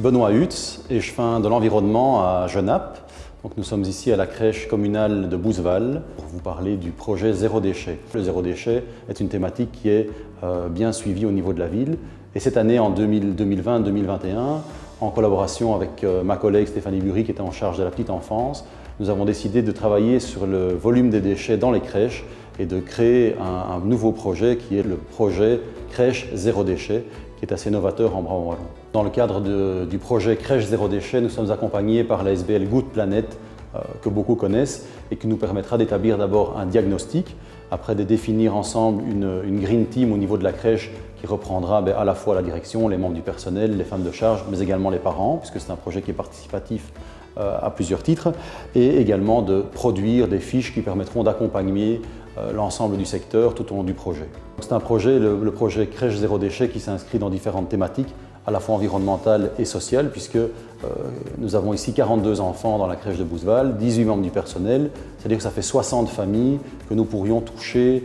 Benoît Hutz et je fais de l'environnement à Genappe. Donc nous sommes ici à la crèche communale de Bouzeval pour vous parler du projet Zéro déchet. Le zéro déchet est une thématique qui est bien suivie au niveau de la ville. Et cette année, en 2020-2021, en collaboration avec ma collègue Stéphanie Bury qui était en charge de la petite enfance, nous avons décidé de travailler sur le volume des déchets dans les crèches et de créer un nouveau projet qui est le projet Crèche Zéro déchet, qui est assez novateur en Brabant-Wallon. Dans le cadre du projet Crèche Zéro déchet, nous sommes accompagnés par la SBL Good Planet, que beaucoup connaissent, et qui nous permettra d'établir d'abord un diagnostic, après de définir ensemble une Green Team au niveau de la crèche qui reprendra à la fois la direction, les membres du personnel, les femmes de charge, mais également les parents, puisque c'est un projet qui est participatif à plusieurs titres, et également de produire des fiches qui permettront d'accompagner l'ensemble du secteur tout au long du projet. C'est un projet, le projet Crèche Zéro déchet, qui s'inscrit dans différentes thématiques, à la fois environnementales et sociales, puisque nous avons ici 42 enfants dans la crèche de Bouzeval, 18 membres du personnel, c'est-à-dire que ça fait 60 familles que nous pourrions toucher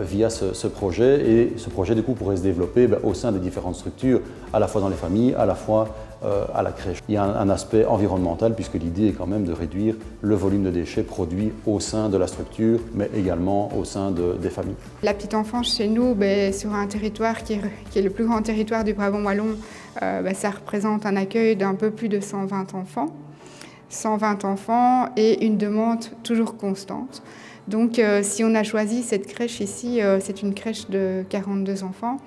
via ce projet, et ce projet du coup pourrait se développer au sein des différentes structures, à la fois dans les familles, à la fois à la crèche. Il y a un aspect environnemental puisque l'idée est quand même de réduire le volume de déchets produits au sein de la structure, mais également au sein des familles. La petite enfance chez nous, sur un territoire qui est le plus grand territoire du Brabant-Wallon, ça représente un accueil d'un peu plus de 120 enfants. 120 enfants et une demande toujours constante. Donc si on a choisi cette crèche ici, c'est une crèche de 42 enfants,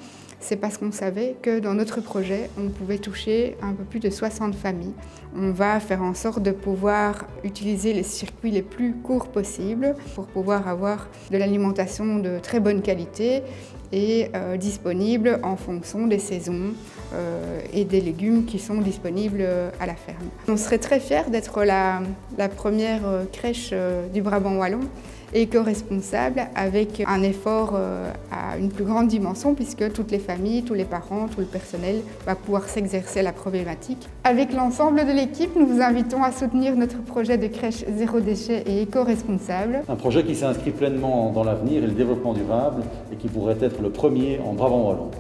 c'est parce qu'on savait que dans notre projet, on pouvait toucher un peu plus de 60 familles. On va faire en sorte de pouvoir utiliser les circuits les plus courts possibles pour pouvoir avoir de l'alimentation de très bonne qualité et disponible en fonction des saisons et des légumes qui sont disponibles à la ferme. On serait très fiers d'être la première crèche du Brabant-Wallon éco-responsable, avec un effort à une plus grande dimension, puisque toutes les familles, tous les parents, tout le personnel va pouvoir s'exercer à la problématique. Avec l'ensemble de l'équipe, nous vous invitons à soutenir notre projet de crèche zéro déchet et éco-responsable. Un projet qui s'inscrit pleinement dans l'avenir et le développement durable et qui pourrait être le premier en Brabant-Wallon.